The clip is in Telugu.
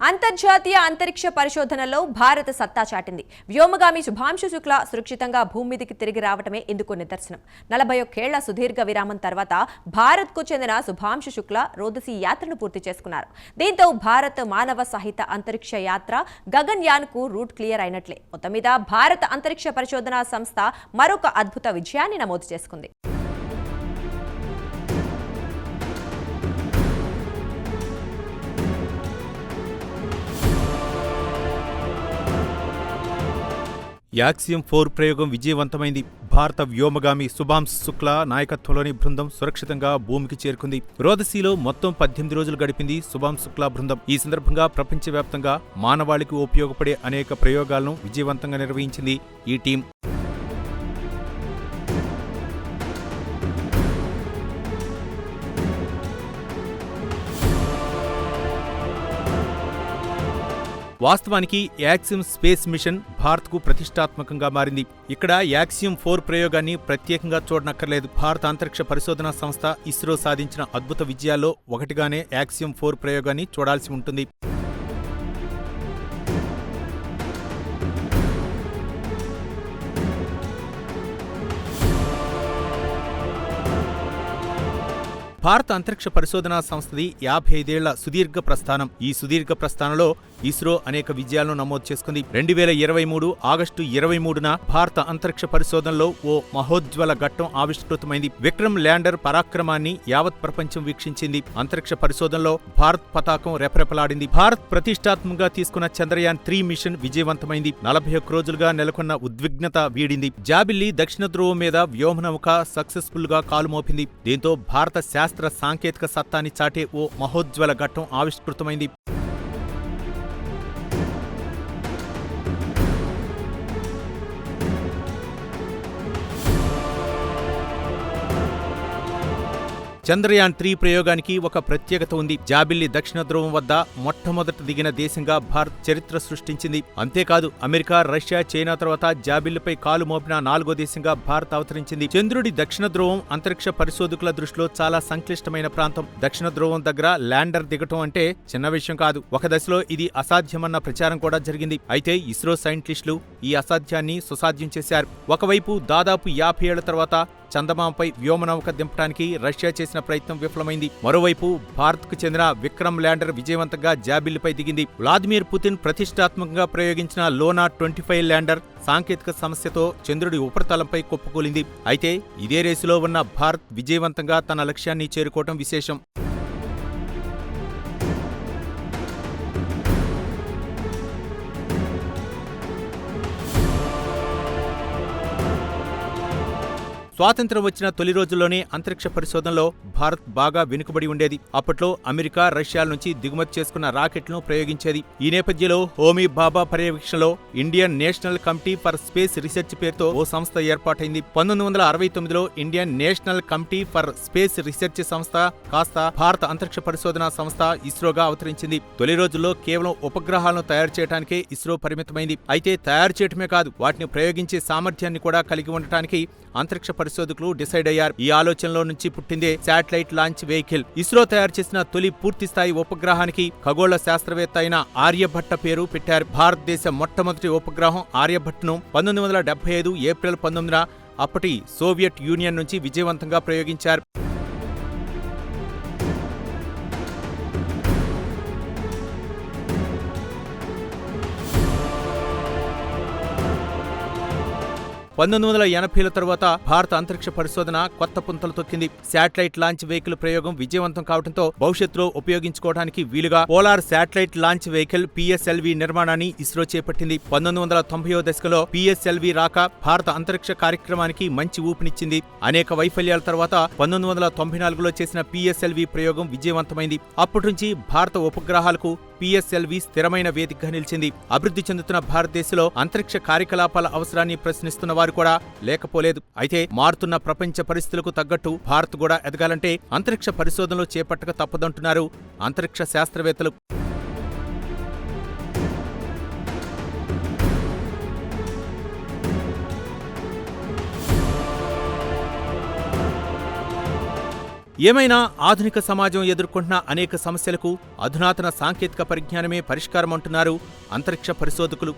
అంతర్జాతీయ అంతరిక్ష పరిశోధనలో భారత సత్తా చాటింది. వ్యోమగామి శుభాంశు శుక్లా సురక్షితంగా భూమి మీదకి తిరిగి రావటమే ఇందుకు నిదర్శనం. 41 ఏళ్ల సుదీర్ఘ విరామం తర్వాత భారత్కు చెందిన శుభాంశు శుక్లా రోదసీ యాత్రను పూర్తి చేసుకున్నారు. దీంతో భారత్ మానవ సహిత అంతరిక్ష యాత్ర గగన్యాన్కు రూట్ క్లియర్ అయినట్లే. మొత్తం మీద భారత అంతరిక్ష పరిశోధనా సంస్థ మరొక అద్భుత విజయాన్ని నమోదు చేసుకుంది. యాక్సియం 4 ప్రయోగం విజయవంతమైంది. భారత వ్యోమగామి శుభాంశు శుక్లా నాయకత్వంలోని బృందం సురక్షితంగా భూమికి చేరుకుంది. రోదసీలో మొత్తం 18 రోజులు గడిపింది శుభాంశు శుక్లా బృందం. ఈ సందర్భంగా ప్రపంచవ్యాప్తంగా మానవాళికి ఉపయోగపడే అనేక ప్రయోగాలను విజయవంతంగా నిర్వహించింది ఈ టీం. వాస్తవానికి యాక్సియం స్పేస్ మిషన్ భారత్కు ప్రతిష్టాత్మకంగా మారింది. ఇక్కడ యాక్సియం 4 ప్రయోగాన్ని ప్రత్యేకంగా చూడనక్కర్లేదు. భారత అంతరిక్ష పరిశోధనా సంస్థ ఇస్రో సాధించిన అద్భుత విజయాల్లో ఒకటిగానే యాక్సియం 4 ప్రయోగాన్ని చూడాల్సి ఉంటుంది. భారత అంతరిక్ష పరిశోధనా సంస్థది 55 ఏళ్ల సుదీర్ఘ ప్రస్థానం. ఈ సుదీర్ఘ ప్రస్థానంలో ఇస్రో అనేక విజయాలను నమోదు చేసుకుంది. 2023 ఆగస్టు 23న భారత అంతరిక్ష పరిశోధనలో ఓ మహోజ్వల ఘట్టం ఆవిష్కృతమైంది. విక్రమ్ ల్యాండర్ పరాక్రమాన్ని యావత్ ప్రపంచం వీక్షించింది. అంతరిక్ష పరిశోధనలో భారత్ పతాకం రెపరెపలాడింది. భారత్ ప్రతిష్టాత్మకంగా తీసుకున్న చంద్రయాన్ 3 మిషన్ విజయవంతమైంది. 41 రోజులుగా నెలకొన్న ఉద్విగ్నత వీడింది. జాబిల్లి దక్షిణ ధ్రువం మీద వ్యోమనౌక సక్సెస్ఫుల్ గా కాలుమోపింది. దీంతో భారత శాస్త్ర సాంకేతిక సత్తాని చాటే ఓ మహోజ్వల ఘట్టం ఆవిష్కృతమైంది. చంద్రయాన్ 3 ప్రయోగానికి ఒక ప్రత్యేకత ఉంది. జాబిల్లి దక్షిణ ధ్రువం వద్ద మొట్టమొదట దిగిన దేశంగా భారత్ చరిత్ర సృష్టించింది. అంతేకాదు అమెరికా, రష్యా, చైనా తర్వాత జాబిల్లిపై కాలు మోపిన 4వ దేశంగా భారత్ అవతరించింది. చంద్రుడి దక్షిణ ధ్రువం అంతరిక్ష పరిశోధకుల దృష్టిలో చాలా సంక్లిష్టమైన ప్రాంతం. దక్షిణ ధ్రువం దగ్గర ల్యాండర్ దిగటం అంటే చిన్న విషయం కాదు. ఒక దశలో ఇది అసాధ్యమన్న ప్రచారం కూడా జరిగింది. అయితే ఇస్రో సైంటిస్టులు ఈ అసాధ్యాన్ని సుసాధ్యం చేశారు. ఒకవైపు దాదాపు 50 ఏళ్ల తర్వాత చందమామపై వ్యోమనౌక దింపడానికి రష్యా చేసిన ప్రయత్నం విఫలమైంది. మరోవైపు భారత్కు చెందిన విక్రమ్ ల్యాండర్ విజయవంతంగా జాబిల్లిపై దిగింది. వ్లాదిమిర్ పుతిన్ ప్రతిష్టాత్మకంగా ప్రయోగించిన లోనా 25 ల్యాండర్ సాంకేతిక సమస్యతో చంద్రుడి ఉపరితలంపై కుప్పకూలింది. అయితే ఇదే రేసులో ఉన్న భారత్ విజయవంతంగా తన లక్ష్యాన్ని చేరుకోవటం విశేషం. స్వాతంత్ర్యం వచ్చిన తొలి రోజుల్లోనే అంతరిక్ష పరిశోధనలో భారత్ బాగా వెనుకబడి ఉండేది. అప్పట్లో అమెరికా, రష్యాల నుంచి దిగుమతి చేసుకున్న రాకెట్లను ప్రయోగించేది. ఈ నేపథ్యంలో హోమీ భాభా పర్యవేక్షణలో Indian national committee for space research పేరుతో ఓ సంస్థ ఏర్పాటైంది. 1969లో Indian national committee for space research సంస్థ కాస్త భారత అంతరిక్ష పరిశోధనా సంస్థ ఇస్రోగా అవతరించింది. తొలి రోజుల్లో కేవలం ఉపగ్రహాలను తయారు చేయడానికే ఇస్రో పరిమితమైంది. అయితే తయారు చేయటమే కాదు, వాటిని ప్రయోగించే సామర్థ్యాన్ని కూడా కలిగి ఉండటానికి అంతరిక్ష పరిశోధకులు డిసైడ్ అయ్యారు. ఈ ఆలోచనలో నుంచి పుట్టిందే శాటిలైట్ లాంచ్ వెహికల్. ఇస్రో తయారు చేసిన తొలి పూర్తిస్థాయి ఉపగ్రహానికి ఖగోళ శాస్త్రవేత్త అయిన ఆర్యభట్ట పేరు పెట్టారు. భారతదేశ మొట్టమొదటి ఉపగ్రహం ఆర్యభట్టను 1975 ఏప్రిల్ 19న అప్పటి సోవియట్ యూనియన్ నుంచి విజయవంతంగా ప్రయోగించారు. ల 1980ల తరువాత భారత అంతరిక్ష పరిశోధన కొత్త పుంతలు తొక్కింది. శాటిలైట్ లాంచ్ వెహికల్ ప్రయోగం విజయవంతం కావడంతో భవిష్యత్తులో ఉపయోగించుకోవడానికి వీలుగా polar satellite launch vehicle PSLV నిర్మాణాన్ని ఇస్రో చేపట్టింది. 1990వ దశకంలో PSLV రాక భారత అంతరిక్ష కార్యక్రమానికి మంచి ఊపినిచ్చింది. అనేక వైఫల్యాల తర్వాత 1994లో చేసిన PSLV ప్రయోగం విజయవంతమైంది. అప్పటి నుంచి భారత ఉపగ్రహాలకు PSLV స్థిరమైన వేదికగా నిలిచింది. అభివృద్ధి చెందుతున్న భారతదేశంలో అంతరిక్ష కార్యకలాపాల అవసరాన్ని ప్రశ్నిస్తున్న వారు కూడా లేకపోలేదు. అయితే మారుతున్న ప్రపంచ పరిస్థితులకు తగ్గట్టు భారత్ కూడా ఎదగాలంటే అంతరిక్ష పరిశోధనలు చేపట్టక తప్పదంటున్నారు అంతరిక్ష శాస్త్రవేత్తలు. ఏమైనా ఆధునిక సమాజం ఎదుర్కొంటున్న అనేక సమస్యలకు అధునాతన సాంకేతిక పరిజ్ఞానమే పరిష్కారమంటున్నారు అంతరిక్ష పరిశోధకులు.